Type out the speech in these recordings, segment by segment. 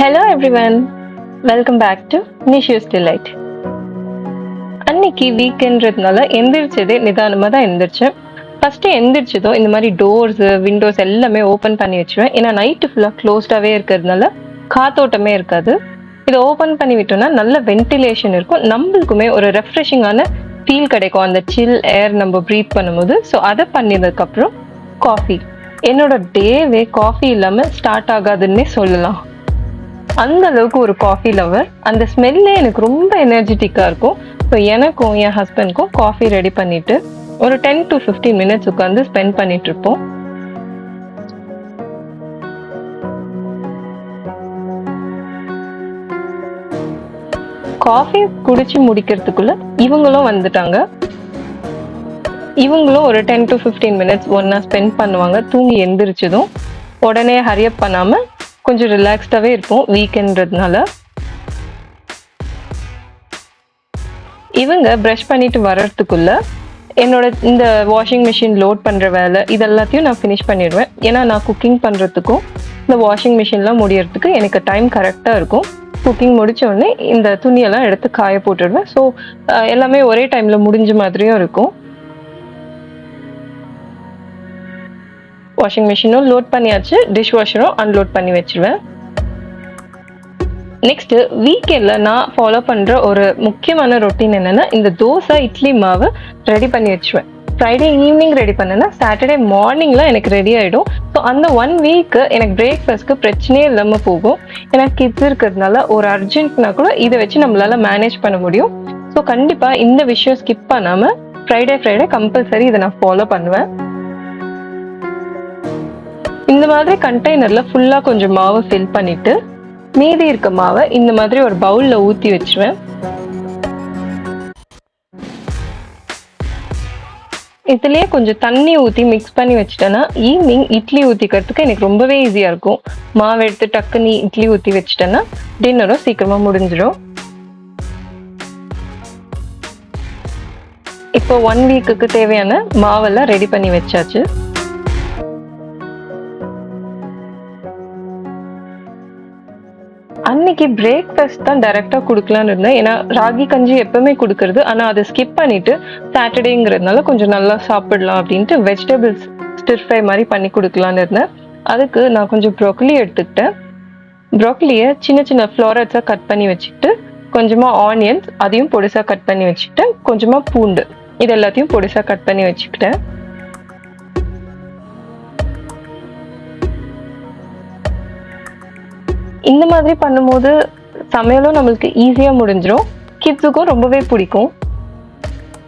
Hello everyone, welcome back to Nishu's Delight. அன்னைக்கு வீக்கெண்ட்றதுனால எந்திரிச்சதே நிதானமாக தான் எந்திரிச்சேன். ஃபஸ்ட்டு எந்திரிச்சதும் இந்த மாதிரி டோர்ஸு விண்டோஸ் எல்லாமே ஓப்பன் பண்ணி வச்சுருவேன். ஏன்னா நைட்டு ஃபுல்லாக க்ளோஸ்டாகவே இருக்கிறதுனால காத்தோட்டமே இருக்காது. இதை ஓப்பன் பண்ணி விட்டோம்னா நல்ல வென்டிலேஷன் இருக்கும், நம்மளுக்குமே ஒரு ரெஃப்ரெஷிங்கான ஃபீல் கிடைக்கும் அந்த சில் ஏர் நம்ம ப்ரீத் பண்ணும்போது. ஸோ அதை பண்ணினதுக்கப்புறம் காஃபி. என்னோட டேவே காஃபி இல்லாமல் ஸ்டார்ட் ஆகாதுன்னே சொல்லலாம். அந்த அளவுக்கு ஒரு காஃபி லவர். அந்த ஸ்மெல்லே எனக்கு ரொம்ப எனர்ஜெட்டிக்காக இருக்கும். ஸோ எனக்கும் என் ஹஸ்பண்ட்க்கும் காஃபி ரெடி பண்ணிட்டு ஒரு 10 to 15 மினிட்ஸ் உட்காந்து ஸ்பெண்ட் பண்ணிட்டு இருப்போம். காஃபி குடிச்சு முடிக்கிறதுக்குள்ள இவங்களும் வந்துட்டாங்க. இவங்களும் ஒரு 10 to 15 மினிட்ஸ் ஒன்னா ஸ்பெண்ட் பண்ணுவாங்க. தூங்கி எந்திரிச்சதும் உடனே ஹரியப் பண்ணாமல் கொஞ்சம் ரிலாக்ஸ்டாகவே இருக்கும் வீக்கெண்ட்றதுனால. இவங்க ப்ரஷ் பண்ணிட்டு வர்றதுக்குள்ள என்னோட இந்த வாஷிங் மிஷின் லோட் பண்ணுற வேலை இதெல்லாத்தையும் நான் ஃபினிஷ் பண்ணிடுவேன். ஏன்னா நான் குக்கிங் பண்ணுறதுக்கும் இந்த வாஷிங் மிஷின்லாம் முடியறதுக்கு எனக்கு டைம் கரெக்டாக இருக்கும். குக்கிங் முடிச்ச உடனே இந்த துணியெல்லாம் எடுத்து காய போட்டுடுவேன். ஸோ எல்லாமே ஒரே டைமில் முடிஞ்ச மாதிரியும் இருக்கும். வாஷிங் மிஷினும் லோட் பண்ணியாச்சு, டிஷ் வாஷரும் அன்லோட் பண்ணி வச்சிருவேன். நெக்ஸ்ட் வீக்கெண்டில் நான் ஃபாலோ பண்ணுற ஒரு முக்கியமான ரொட்டீன் என்னென்னா, இந்த தோசை இட்லி மாவு ரெடி பண்ணி வச்சுருவேன். ஃப்ரைடே ஈவினிங் ரெடி பண்ணேன்னா சாட்டர்டே மார்னிங்லாம் எனக்கு ரெடி ஆகிடும். ஸோ அந்த 1 வீக்கு எனக்கு பிரேக்ஃபாஸ்ட்க்கு பிரச்சனையே இல்லாமல் போகும். ஏன்னா கிட்ஸ் இருக்கிறதுனால ஒரு அர்ஜென்ட்னா கூட இதை வச்சு நம்மளால மேனேஜ் பண்ண முடியும். ஸோ கண்டிப்பாக இந்த விஷயம் ஸ்கிப் பண்ணாமல் ஃப்ரைடே கம்பல்சரி இதை நான் ஃபாலோ பண்ணுவேன். இந்த மாதிரி கண்டெய்னரில் ஃபுல்லாக கொஞ்சம் மாவை ஃபில் பண்ணிவிட்டு மீதி இருக்க மாவை இந்த மாதிரி ஒரு பவுலில் ஊற்றி வச்சுருவேன். இதுலேயே கொஞ்சம் தண்ணி ஊற்றி மிக்ஸ் பண்ணி வச்சுட்டேன்னா ஈவினிங் இட்லி ஊற்றிக்கிறதுக்கு எனக்கு ரொம்பவே ஈஸியாக இருக்கும். மாவு எடுத்து டக்குன்னு இட்லி ஊற்றி வச்சுட்டேன்னா டின்னரும் சீக்கிரமாக முடிஞ்சிடும். இப்போ 1 வீக்குக்கு தேவையான மாவெல்லாம் ரெடி பண்ணி வச்சாச்சு. அன்னைக்கு பிரேக்ஃபாஸ்ட் தான் டைரெக்டாக கொடுக்கலான்னு இருந்தேன். ஏன்னா ராகி கஞ்சி எப்பவுமே கொடுக்கறது, ஆனால் அதை ஸ்கிப் பண்ணிட்டு சாட்டர்டேங்கிறதுனால கொஞ்சம் நல்லா சாப்பிடலாம் அப்படின்ட்டு வெஜிடபிள்ஸ் ஸ்டிர் ஃப்ரை மாதிரி பண்ணி கொடுக்கலான்னு இருந்தேன். அதுக்கு நான் கொஞ்சம் ப்ரோக்கலி எடுத்துக்கிட்டேன். ப்ரோக்கலியை சின்ன சின்ன ஃப்ளாரட்ஸாக கட் பண்ணி வச்சுக்கிட்டு கொஞ்சமாக ஆனியன்ஸ் அதையும் பொடிசாக கட் பண்ணி வச்சுக்கிட்டேன். கொஞ்சமாக பூண்டு இது எல்லாத்தையும் பொடிசாக கட் பண்ணி வச்சுக்கிட்டேன். இந்த மாதிரி பண்ணும்போது சமையலும் நம்மளுக்கு ஈஸியாக முடிஞ்சிடும், கிட்ஸுக்கும் ரொம்பவே பிடிக்கும்.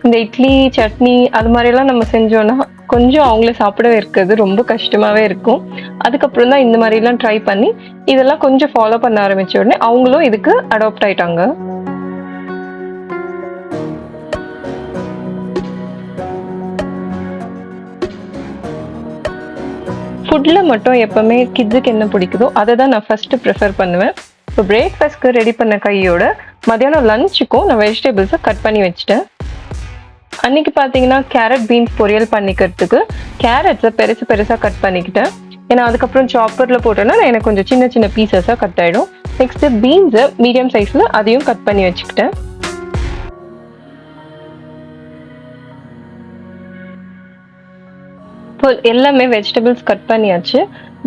இந்த இட்லி சட்னி அது மாதிரிலாம் நம்ம செஞ்சோன்னா கொஞ்சம் அவங்கள சாப்பிடவே இருக்கிறது ரொம்ப கஷ்டமாகவே இருக்கும். அதுக்கப்புறம் தான் இந்த மாதிரிலாம் ட்ரை பண்ணி இதெல்லாம் கொஞ்சம் ஃபாலோ பண்ண ஆரம்பித்த உடனே அவங்களும் இதுக்கு அடாப்ட் ஆயிட்டாங்க. ஃபுட்டில் மட்டும் எப்போவுமே கிட்ஸுக்கு என்ன பிடிக்குதோ அதை தான் நான் ஃபஸ்ட்டு ப்ரிஃபர் பண்ணுவேன். இப்போ பிரேக்ஃபாஸ்ட்க்கு ரெடி பண்ண கையோட மதியானம் லஞ்சுக்கும் நான் வெஜிடபிள்ஸை கட் பண்ணி வச்சுட்டேன். அன்றைக்கி பார்த்தீங்கன்னா கேரட் பீன்ஸ் பொரியல் பண்ணிக்கிறதுக்கு கேரட்ஸை பெருசாக கட் பண்ணிக்கிட்டேன். ஏன்னா அதுக்கப்புறம் சாப்பரில் போட்டோன்னா எனக்கு கொஞ்சம் சின்ன சின்ன பீசஸாக கட் ஆகிடும். நெக்ஸ்ட்டு பீன்ஸை மீடியம் சைஸில் அதையும் கட் பண்ணி வச்சுக்கிட்டேன். இப்போ எல்லாமே வெஜிடபிள்ஸ் கட் பண்ணியாச்சு.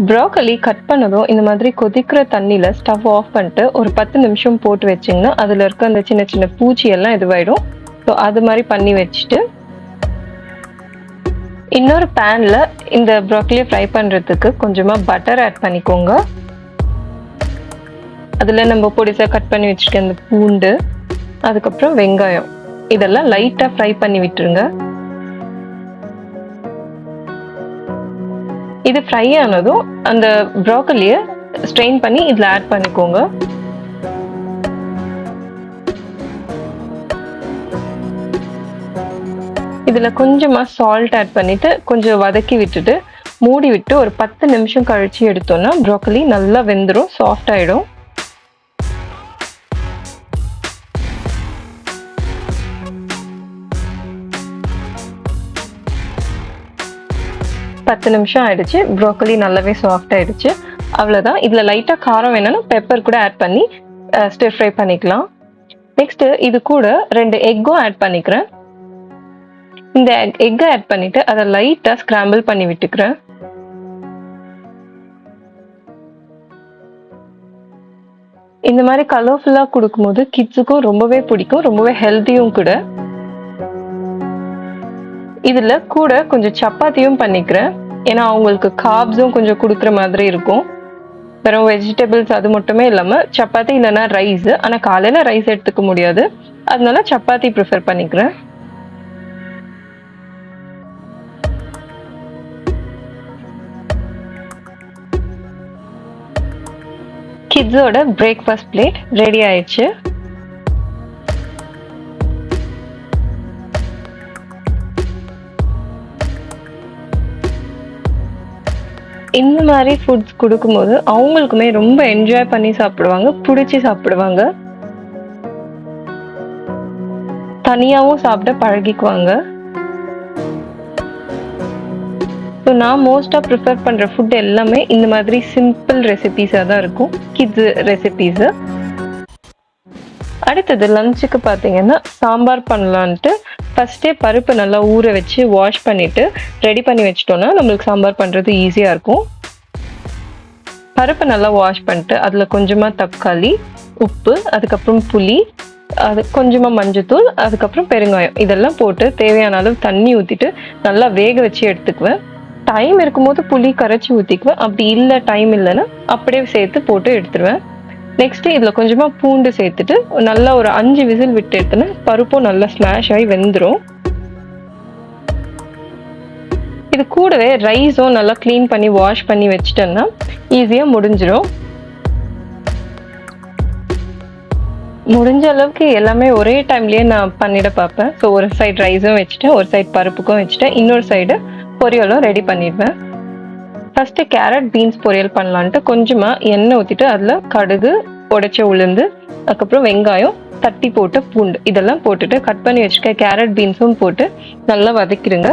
ப்ரோக்கலி கட் பண்ணதும் இந்த மாதிரி கொதிக்கிற தண்ணியில் ஸ்டவ் ஆஃப் பண்ணிட்டு ஒரு 10 நிமிஷம் போட்டு வச்சிங்கன்னா அதில் இருக்க அந்த சின்ன சின்ன பூச்சி எல்லாம் இதுவாயிடும். ஸோ அது மாதிரி பண்ணி வச்சுட்டு இன்னொரு பேனில் இந்த ப்ரோக்கலியை ஃப்ரை பண்ணுறதுக்கு கொஞ்சமாக பட்டர் ஆட் பண்ணிக்கோங்க. அதில் நம்ம பொடிசாக கட் பண்ணி வச்சுருக்க அந்த பூண்டு அதுக்கப்புறம் வெங்காயம் இதெல்லாம் லைட்டாக ஃப்ரை பண்ணி விட்டுருங்க. இது ஃப்ரை ஆனதும் அந்த ப்ரோக்கலியை ஸ்ட்ரெயின் பண்ணி இதில் ஆட் பண்ணிக்கோங்க. இதில் கொஞ்சமாக சால்ட் ஆட் பண்ணிவிட்டு கொஞ்சம் வதக்கி விட்டுட்டு மூடி விட்டு ஒரு 10 நிமிஷம் கழித்து எடுத்தோன்னா ப்ரோக்கலி நல்லா வெந்துடும், சாஃப்ட் ஆகிடும். பத்து நிமிஷம் ஆயிடுச்சு. ப்ரோக்கலி நல்லாவே சாஃப்ட் ஆயிடுச்சு. அவ்வளோதான். இதில் லைட்டாக காரம் வேணும்னா பெப்பர் கூட ஆட் பண்ணி ஸ்டிர் ஃப்ரை பண்ணிக்கலாம். நெக்ஸ்ட்டு இது கூட 2 எக்கும் ஆட் பண்ணிக்கிறேன். இந்த எக்கை ஆட் பண்ணிட்டு அதை லைட்டாக ஸ்க்ராம்பிள் பண்ணி விட்டுக்கிறேன். இந்த மாதிரி கலர்ஃபுல்லாக கொடுக்கும்போது கிட்ஸுக்கும் ரொம்பவே பிடிக்கும், ரொம்பவே ஹெல்த்தியும் கூட. இதில் கூட கொஞ்சம் சப்பாத்தியும் பண்ணிக்கிறேன், ஏன்னா அவங்களுக்கு கார்ப்ஸும் கொஞ்சம் கொடுக்குற மாதிரி இருக்கும். வெறும் வெஜிடபிள்ஸ் அது மட்டுமே இல்லாமல் சப்பாத்தி இல்லைன்னா ரைஸ், ஆனால் காலையில் ரைஸ் எடுத்துக்க முடியாது, அதனால சப்பாத்தி ப்ரிஃபர் பண்ணிக்கிறேன். கிட்ஸோட பிரேக்ஃபாஸ்ட் பிளேட் ரெடி ஆயிடுச்சு. இந்த மாதிரி ஃபுட்ஸ் கொடுக்கும்போது அவங்களுக்குமே ரொம்ப என்ஜாய் பண்ணி சாப்பிடுவாங்க, பிடிச்சி சாப்பிடுவாங்க, தனியாகவும் சாப்பிட பழகிக்குவாங்க. ஸோ நான் மோஸ்ட்டாக ப்ரிஃபர் பண்ணுற ஃபுட் எல்லாமே இந்த மாதிரி சிம்பிள் ரெசிபீஸாக தான் இருக்கும், கிட்ஸு ரெசிபீஸு. அடுத்தது லஞ்சுக்கு பார்த்தீங்கன்னா சாம்பார் பண்ணலான்ட்டு ஃபஸ்ட்டே பருப்பு நல்லா ஊற வச்சு வாஷ் பண்ணிவிட்டு ரெடி பண்ணி வச்சிட்டோன்னா நம்மளுக்கு சாம்பார் பண்ணுறது ஈஸியாக இருக்கும். பருப்பு நல்லா வாஷ் பண்ணிட்டு அதில் கொஞ்சமாக தக்காளி, உப்பு, அதுக்கப்புறம் புளி, அது கொஞ்சமாக மஞ்சத்தூள், அதுக்கப்புறம் பெருங்காயம் இதெல்லாம் போட்டு தேவையான அளவு தண்ணி ஊற்றிட்டு நல்லா வேக வச்சு எடுத்துக்குவேன். டைம் இருக்கும்போது புளி கரைச்சி ஊற்றிக்குவேன், அப்படி இல்லை டைம் இல்லைன்னா அப்படியே சேர்த்து போட்டு எடுத்துருவேன். நெக்ஸ்ட்டு இதில் கொஞ்சமாக பூண்டு சேர்த்துட்டு நல்லா ஒரு 5 விசில் விட்டு எடுத்தோன்னா பருப்பும் நல்லா ஸ்மாஷ் ஆகி வெந்துடும். இது கூடவே ரைஸும் நல்லா க்ளீன் பண்ணி வாஷ் பண்ணி வச்சுட்டேன்னா ஈஸியாக முடிஞ்சிடும். முடிஞ்ச அளவுக்கு எல்லாமே ஒரே டைம்லேயே நான் பண்ணிட பார்ப்பேன். ஸோ ஒரு சைடு ரைஸும் வச்சுட்டேன், ஒரு சைடு பருப்புக்கும் வச்சுட்டேன், இன்னொரு சைடு பொரியலும் ரெடி பண்ணிடுவேன். ஃபஸ்ட்டு கேரட் பீன்ஸ் பொரியல் பண்ணலான்ட்டு கொஞ்சமாக எண்ணெய் ஊற்றிட்டு அதில் கடுகு, உடைச்ச உளுந்து, அதுக்கப்புறம் வெங்காயம், தட்டி போட்டு பூண்டு இதெல்லாம் போட்டுட்டு கட் பண்ணி வச்சுக்க கேரட் பீன்ஸும் போட்டு நல்லா வதக்கிடுங்க.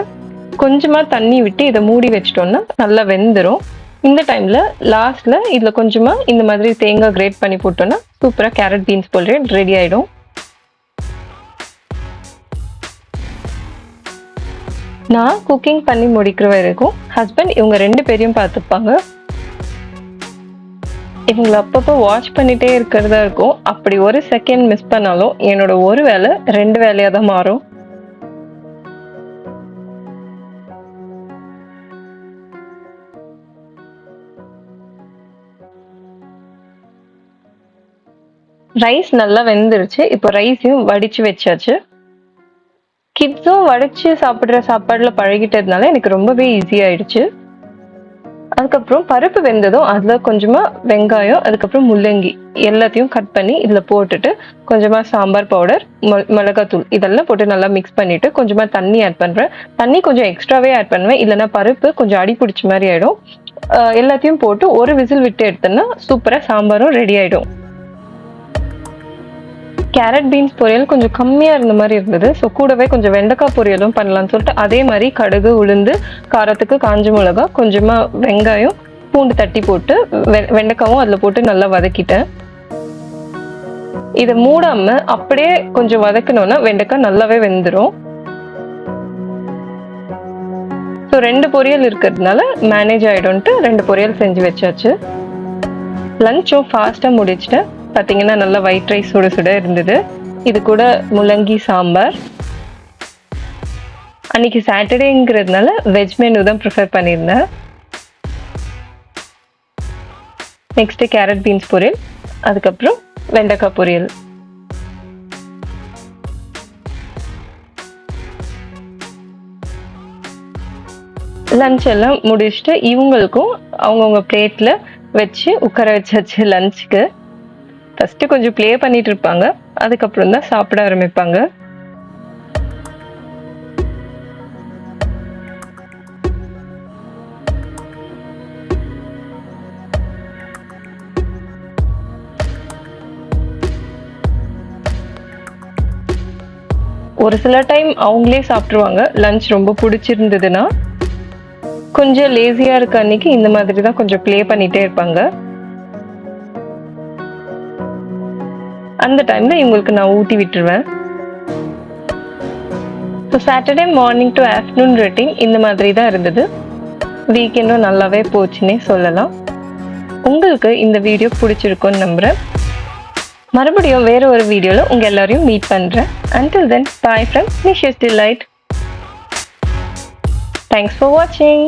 கொஞ்சமாக தண்ணி விட்டு இதை மூடி வச்சிட்டோன்னா நல்லா வெந்துடும். இந்த டைமில் லாஸ்ட்டில் இதில் கொஞ்சமாக இந்த மாதிரி தேங்காய் கிரேட் பண்ணி போட்டோன்னா சூப்பராக கேரட் பீன்ஸ் பொரியல் ரெடி ஆகிடும். நான் குக்கிங் பண்ணி முடிக்கிற வரைக்கும் ஹஸ்பண்ட் இவங்க 2 பேரையும் பார்த்துப்பாங்க. இவங்களை அப்பப்போ வாட்ச் பண்ணிகிட்டே இருக்கிறதா இருக்கும். அப்படி ஒரு செகண்ட் மிஸ் பண்ணாலும் என்னோட ஒரு வேலை 2 வேலையாக தான் மாறும். ரைஸ் நல்லா வெந்துருச்சு. இப்போ ரைஸையும் வடித்து வச்சாச்சு. கிட்ஸும் வடித்து சாப்பிட்ற சாப்பாடில் பழகிட்டதுனால எனக்கு ரொம்பவே ஈஸியாகிடுச்சு. அதுக்கப்புறம் பருப்பு வெந்ததும் அதில் கொஞ்சமாக வெங்காயம், அதுக்கப்புறம் முள்ளங்கி எல்லாத்தையும் கட் பண்ணி இதில் போட்டுட்டு கொஞ்சமாக சாம்பார் பவுடர், மிளகாத்தூள் இதெல்லாம் போட்டு நல்லா மிக்ஸ் பண்ணிவிட்டு கொஞ்சமாக தண்ணி ஆட் பண்ணுறேன். தண்ணி கொஞ்சம் எக்ஸ்ட்ராவே ஆட் பண்ணுவேன், இல்லைன்னா பருப்பு கொஞ்சம் அடி பிடிச்ச மாதிரி ஆகிடும். எல்லாத்தையும் போட்டு ஒரு விசில் விட்டு எடுத்தோன்னா சூப்பராக சாம்பாரும் ரெடி ஆகிடும். கேரட் பீன்ஸ் பொரியல் கொஞ்சம் கம்மியாக இருந்த மாதிரி இருந்தது. ஸோ கூடவே கொஞ்சம் வெண்டைக்காய் பொரியலும் பண்ணலான்னு சொல்லிட்டு அதே மாதிரி கடுகு, உளுந்து, காரத்துக்கு காஞ்ச மிளகா, கொஞ்சமாக வெங்காயம், பூண்டு தட்டி போட்டு வெண்டைக்காவும் அதில் போட்டு நல்லா வதக்கிட்டேன். இதை மூடாமல் அப்படியே கொஞ்சம் வதக்கணும்னா வெண்டைக்காய் நல்லாவே வெந்துடும். ஸோ 2 பொரியல் இருக்கிறதுனால மேனேஜ் ஆகிடும்ட்டு 2 பொரியல் செஞ்சு வச்சாச்சு. லஞ்சும் ஃபாஸ்ட்டாக முடிச்சுட்டேன். பார்த்தீங்கன்னா நல்லா ஒயிட் ரைஸ் சுட சுட இருந்தது. இது கூட முள்ளங்கி சாம்பார். அன்னைக்கு சாட்டர்டேங்கிறதுனால வெஜ் மெனு தான் ப்ரிஃபர் பண்ணியிருந்தேன். நெக்ஸ்ட்டு கேரட் பீன்ஸ் பொரியல், அதுக்கப்புறம் வெண்டைக்காய் பொரியல். லஞ்ச் எல்லாம் முடிச்சுட்டு இவங்களுக்கும் அவங்கவுங்க பிளேட்டில் வச்சு உட்கார வச்சாச்சு லஞ்சுக்கு. ஃபஸ்ட்டு கொஞ்சம் ப்ளே பண்ணிட்டு இருப்பாங்க, அதுக்கப்புறம் தான் சாப்பிட ஆரம்பிப்பாங்க. ஒரு சில டைம் அவங்களே சாப்பிட்ருவாங்க லஞ்ச் ரொம்ப பிடிச்சிருந்ததுன்னா. கொஞ்சம் லேசியா இருக்க அன்னைக்கு இந்த மாதிரி தான் கொஞ்சம் ப்ளே பண்ணிட்டே இருப்பாங்க. அந்த டைம்ல இவங்களுக்கு நான் ஊட்டி விட்டுருவேன். So Saturday morning to afternoon routine இந்த மாதிரி தான் இருந்தது. வீக்கெண்டும் நல்லாவே போச்சுன்னே சொல்லலாம். உங்களுக்கு இந்த வீடியோ பிடிச்சிருக்கும்னு நம்புறேன். மறுபடியும் வேற ஒரு வீடியோல உங்க எல்லாரையும் மீட் பண்றேன். Until then, bye from Nishu's Delight. Thanks for watching.